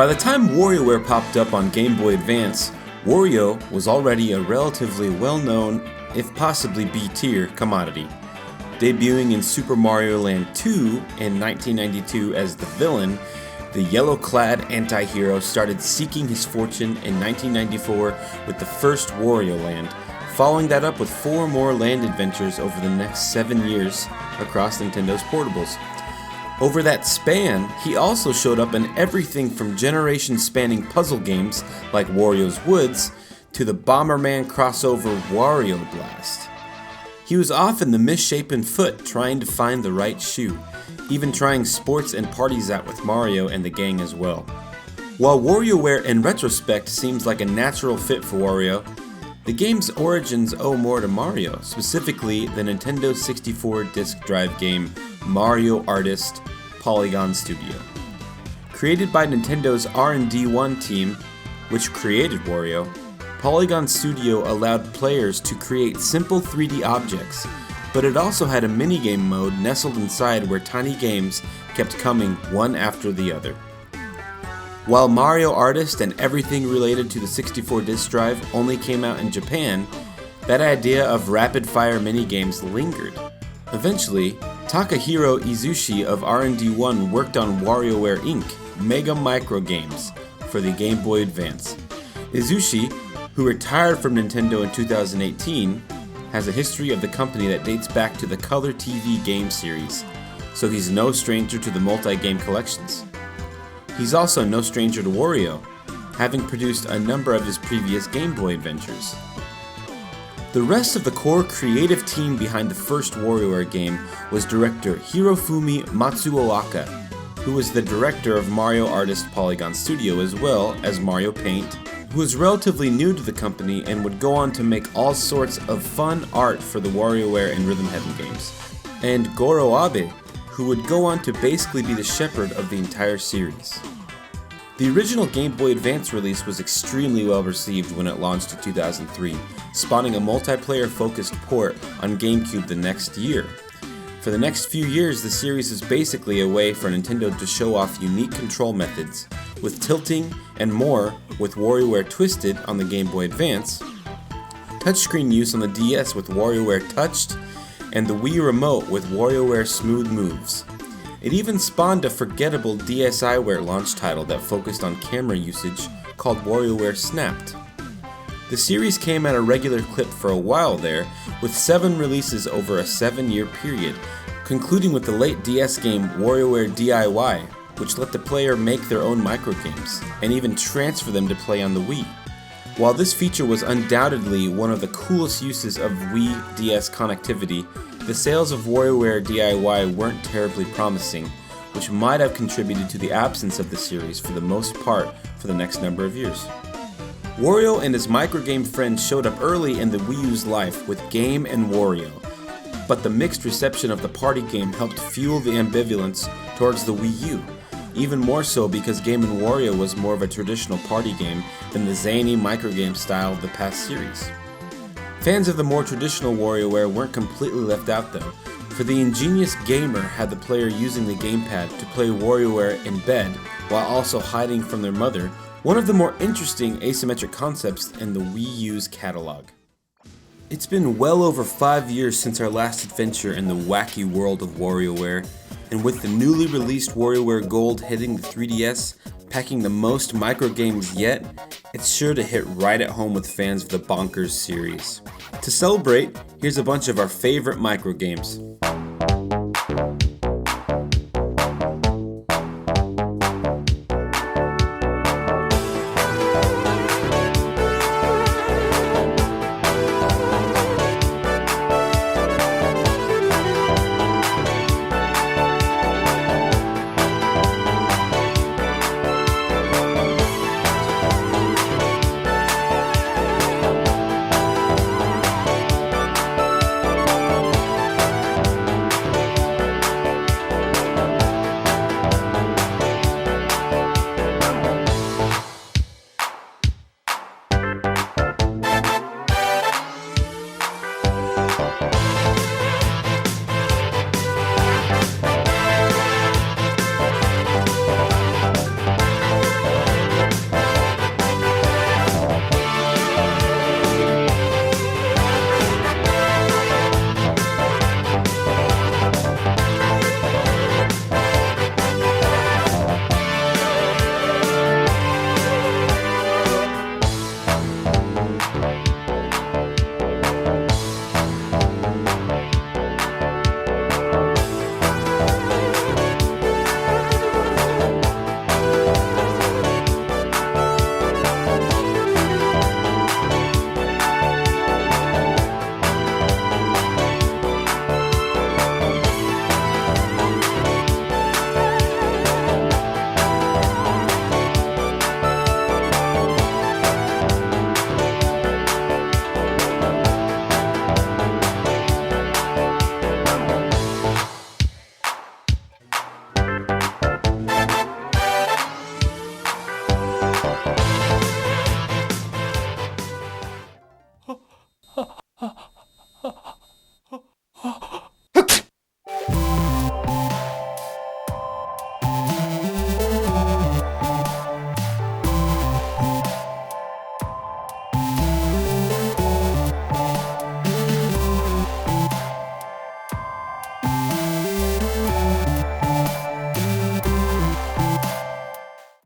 By the time WarioWare popped up on Game Boy Advance, Wario was already a relatively well-known, if possibly B-tier, commodity. Debuting in Super Mario Land 2 in 1992 as the villain, the yellow-clad anti-hero started seeking his fortune in 1994 with the first Wario Land, following that up with 4 more land adventures over the next 7 years across Nintendo's portables. Over that span, he also showed up in everything from generation-spanning puzzle games like Wario's Woods to the Bomberman crossover Wario Blast. He was often the misshapen foot trying to find the right shoe, even trying sports and parties out with Mario and the gang as well. While WarioWare in retrospect seems like a natural fit for Wario, the game's origins owe more to Mario, specifically the Nintendo 64 disc drive game Mario Artist Polygon Studio. Created by Nintendo's R&D 1 team, which created Wario, Polygon Studio allowed players to create simple 3D objects, but it also had a minigame mode nestled inside where tiny games kept coming one after the other. While Mario Artist and everything related to the 64 disc drive only came out in Japan, that idea of rapid-fire minigames lingered. Eventually, Takahiro Izushi of R&D 1 worked on WarioWare Inc. Mega Micro Games for the Game Boy Advance. Izushi, who retired from Nintendo in 2018, has a history of the company that dates back to the Color TV game series, so he's no stranger to the multi-game collections. He's also no stranger to Wario, having produced a number of his previous Game Boy adventures. The rest of the core creative team behind the first WarioWare game was director Hirofumi Matsuoka, who was the director of Mario Artist Polygon Studio as well as Mario Paint, who was relatively new to the company and would go on to make all sorts of fun art for the WarioWare and Rhythm Heaven games, and Goro Abe, who would go on to basically be the shepherd of the entire series. The original Game Boy Advance release was extremely well received when it launched in 2003, spawning a multiplayer-focused port on GameCube the next year. For the next few years, the series is basically a way for Nintendo to show off unique control methods, with tilting and more with WarioWare Twisted on the Game Boy Advance, touchscreen use on the DS with WarioWare Touched, and the Wii Remote with WarioWare Smooth Moves. It even spawned a forgettable DSiWare launch title that focused on camera usage called WarioWare Snapped. The series came at a regular clip for a while there, with 7 releases over a 7-year period, concluding with the late DS game WarioWare DIY, which let the player make their own microgames, and even transfer them to play on the Wii. While this feature was undoubtedly one of the coolest uses of Wii DS connectivity, the sales of WarioWare DIY weren't terribly promising, which might have contributed to the absence of the series for the most part for the next number of years. Wario and his microgame friends showed up early in the Wii U's life with Game and Wario, but the mixed reception of the party game helped fuel the ambivalence towards the Wii U, even more so because Game & Wario was more of a traditional party game than the zany microgame style of the past series. Fans of the more traditional WarioWare weren't completely left out though, for the ingenious gamer had the player using the gamepad to play WarioWare in bed while also hiding from their mother, one of the more interesting asymmetric concepts in the Wii U's catalog. It's been well over 5 years since our last adventure in the wacky world of WarioWare, and with the newly released WarioWare Gold hitting the 3DS, packing the most microgames yet, it's sure to hit right at home with fans of the Bonkers series. To celebrate, here's a bunch of our favorite microgames.